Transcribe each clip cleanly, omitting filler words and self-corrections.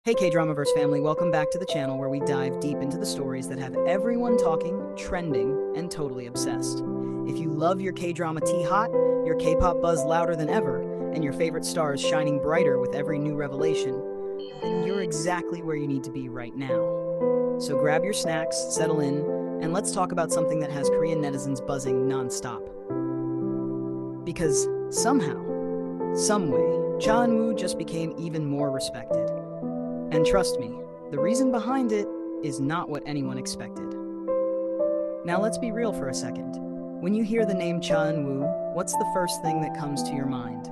Hey KDramaVerse family, welcome back to the channel where we dive deep into the stories that have everyone talking, trending, and totally obsessed. If you love your K-drama tea hot, your K-pop buzz louder than ever, and your favorite stars shining brighter with every new revelation, then you're exactly where you need to be right now. So grab your snacks, settle in, and let's talk about something that has Korean netizens buzzing non-stop. Because somehow, someway, Cha Eun-woo just became even more respected. And trust me, the reason behind it is not what anyone expected. Now let's be real for a second. When you hear the name Cha Eun-woo, what's the first thing that comes to your mind?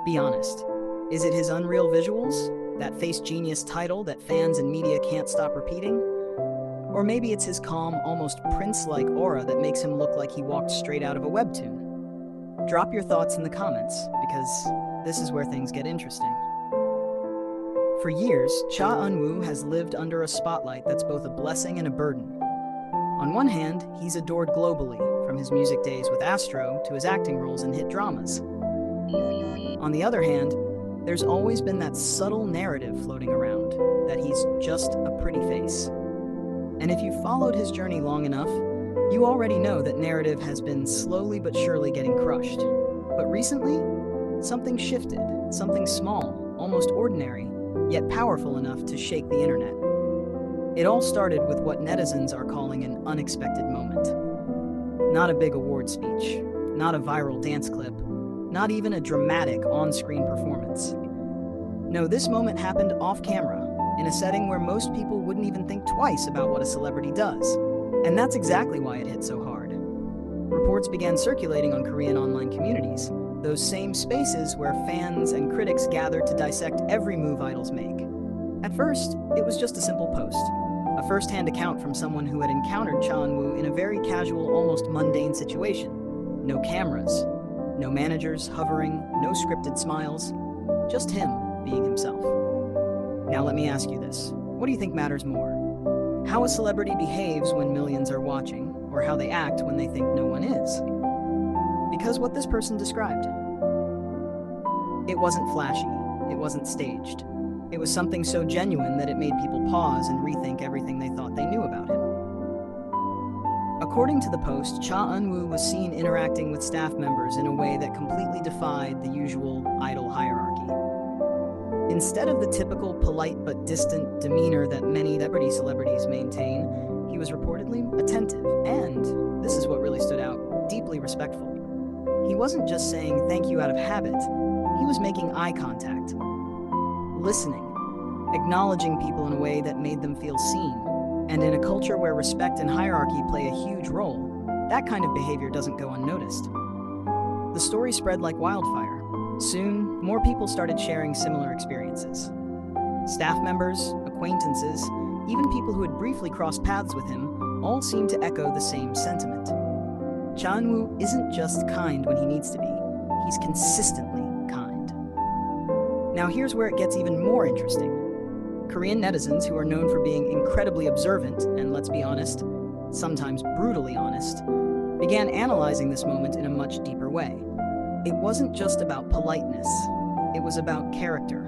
Be honest. Is it his unreal visuals? That face genius title that fans and media can't stop repeating? Or maybe it's his calm, almost prince-like aura that makes him look like he walked straight out of a webtoon? Drop your thoughts in the comments, because this is where things get interesting. For years, Cha Eun-woo has lived under a spotlight that's both a blessing and a burden. On one hand, he's adored globally, from his music days with Astro to his acting roles in hit dramas. On the other hand, there's always been that subtle narrative floating around, that he's just a pretty face. And if you've followed his journey long enough, you already know that narrative has been slowly but surely getting crushed. But recently, something shifted, something small, almost ordinary, yet powerful enough to shake the internet. It all started with what netizens are calling an unexpected moment. Not a big award speech, not a viral dance clip, not even a dramatic on-screen performance. No, this moment happened off-camera, in a setting where most people wouldn't even think twice about what a celebrity does. And that's exactly why it hit so hard. Reports began circulating on Korean online communities, those same spaces where fans and critics gathered to dissect every move idols make. At first, it was just a simple post, a first-hand account from someone who had encountered Cha Eun-woo in a very casual, almost mundane situation. No cameras, no managers hovering, no scripted smiles, just him being himself. Now let me ask you this, what do you think matters more? How a celebrity behaves when millions are watching, or how they act when they think no one is? Because what this person described, it wasn't flashy, it wasn't staged. It was something so genuine that it made people pause and rethink everything they thought they knew about him. According to the post, Cha Eun-woo was seen interacting with staff members in a way that completely defied the usual idol hierarchy. Instead of the typical polite but distant demeanor that many celebrities maintain, he was reportedly attentive and, this is what really stood out, deeply respectful. He wasn't just saying thank you out of habit, he was making eye contact, listening, acknowledging people in a way that made them feel seen. And in a culture where respect and hierarchy play a huge role, that kind of behavior doesn't go unnoticed. The story spread like wildfire. Soon, more people started sharing similar experiences. Staff members, acquaintances, even people who had briefly crossed paths with him, all seemed to echo the same sentiment. Cha Eun-woo isn't just kind when he needs to be, he's consistently kind. Now here's where it gets even more interesting. Korean netizens, who are known for being incredibly observant, and let's be honest, sometimes brutally honest, began analyzing this moment in a much deeper way. It wasn't just about politeness, it was about character.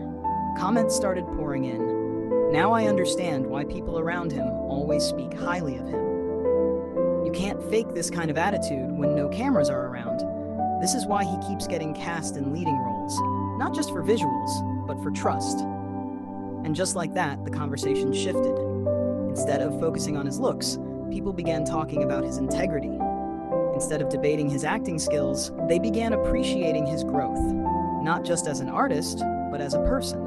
Comments started pouring in. Now I understand why people around him always speak highly of him. You can't fake this kind of attitude when no cameras are around. This is why he keeps getting cast in leading roles, not just for visuals, but for trust. And just like that, the conversation shifted. Instead of focusing on his looks, people began talking about his integrity. Instead of debating his acting skills, they began appreciating his growth, not just as an artist, but as a person.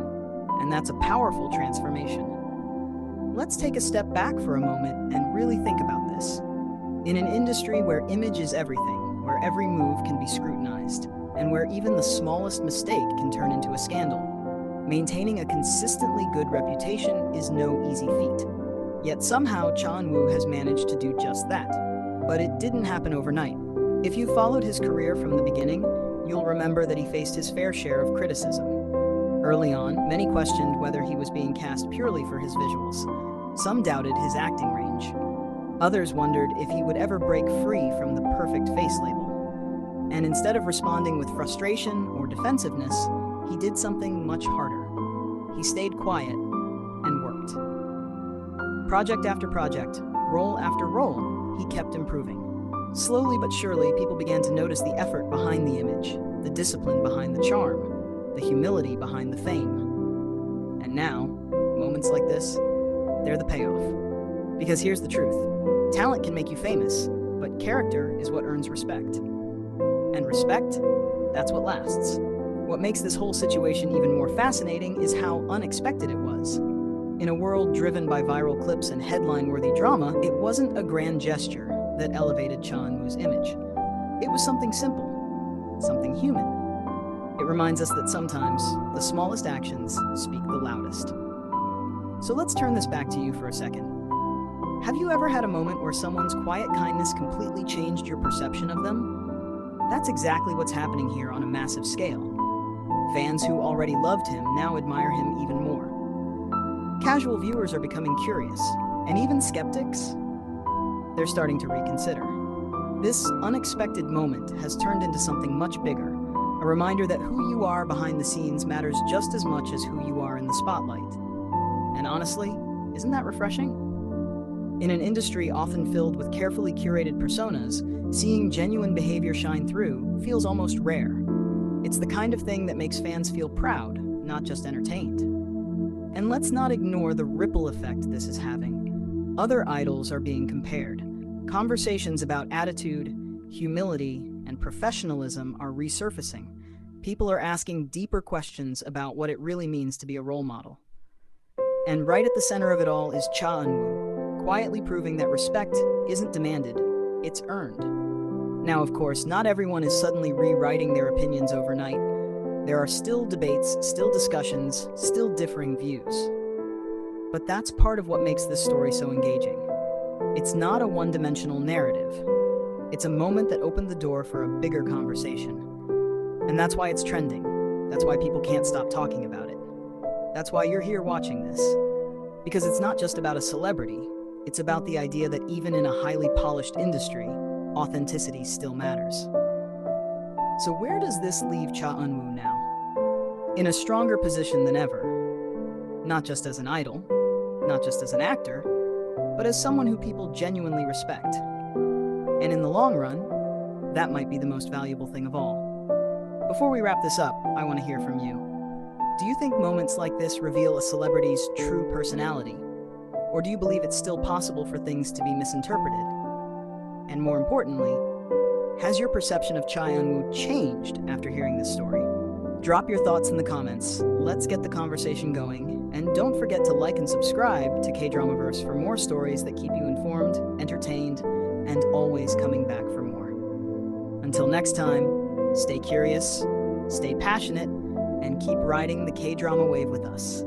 And that's a powerful transformation. Let's take a step back for a moment and really think about this. In an industry where image is everything, where every move can be scrutinized, and where even the smallest mistake can turn into a scandal, maintaining a consistently good reputation is no easy feat. Yet somehow Cha Eun-woo has managed to do just that. But it didn't happen overnight. If you followed his career from the beginning, you'll remember that he faced his fair share of criticism. Early on, many questioned whether he was being cast purely for his visuals. Some doubted his acting range. Others wondered if he would ever break free from the perfect face label. And instead of responding with frustration or defensiveness, he did something much harder. He stayed quiet, Project after project, role after role, he kept improving. Slowly but surely, people began to notice the effort behind the image, the discipline behind the charm, the humility behind the fame. And now, moments like this, they're the payoff. Because here's the truth. Talent can make you famous, but character is what earns respect. And respect, that's what lasts. What makes this whole situation even more fascinating is how unexpected it was. In a world driven by viral clips and headline-worthy drama, it wasn't a grand gesture that elevated Cha Eun-woo's image. It was something simple, something human. It reminds us that sometimes the smallest actions speak the loudest. So let's turn this back to you for a second. Have you ever had a moment where someone's quiet kindness completely changed your perception of them? That's exactly what's happening here on a massive scale. Fans who already loved him now admire him even more. Casual viewers are becoming curious, and even skeptics, they're starting to reconsider. This unexpected moment has turned into something much bigger, a reminder that who you are behind the scenes matters just as much as who you are in the spotlight. And honestly, isn't that refreshing? In an industry often filled with carefully curated personas, seeing genuine behavior shine through feels almost rare. It's the kind of thing that makes fans feel proud, not just entertained. And let's not ignore the ripple effect this is having. Other idols are being compared. Conversations about attitude, humility, and professionalism are resurfacing. People are asking deeper questions about what it really means to be a role model. And right at the center of it all is Cha Eun-woo, quietly proving that respect isn't demanded, it's earned. Now, of course, not everyone is suddenly rewriting their opinions overnight. There are still debates, still discussions, still differing views. But that's part of what makes this story so engaging. It's not a one-dimensional narrative. It's a moment that opened the door for a bigger conversation. And that's why it's trending. That's why people can't stop talking about it. That's why you're here watching this. Because it's not just about a celebrity. It's about the idea that even in a highly polished industry, authenticity still matters. So where does this leave Cha Eun-woo now? In a stronger position than ever. Not just as an idol, not just as an actor, but as someone who people genuinely respect. And in the long run, that might be the most valuable thing of all. Before we wrap this up, I want to hear from you. Do you think moments like this reveal a celebrity's true personality? Or do you believe it's still possible for things to be misinterpreted? And more importantly, has your perception of Cha Eun-woo changed after hearing this story? Drop your thoughts in the comments, let's get the conversation going, and don't forget to like and subscribe to KDramaVerse for more stories that keep you informed, entertained, and always coming back for more. Until next time, stay curious, stay passionate, and keep riding the K-drama wave with us.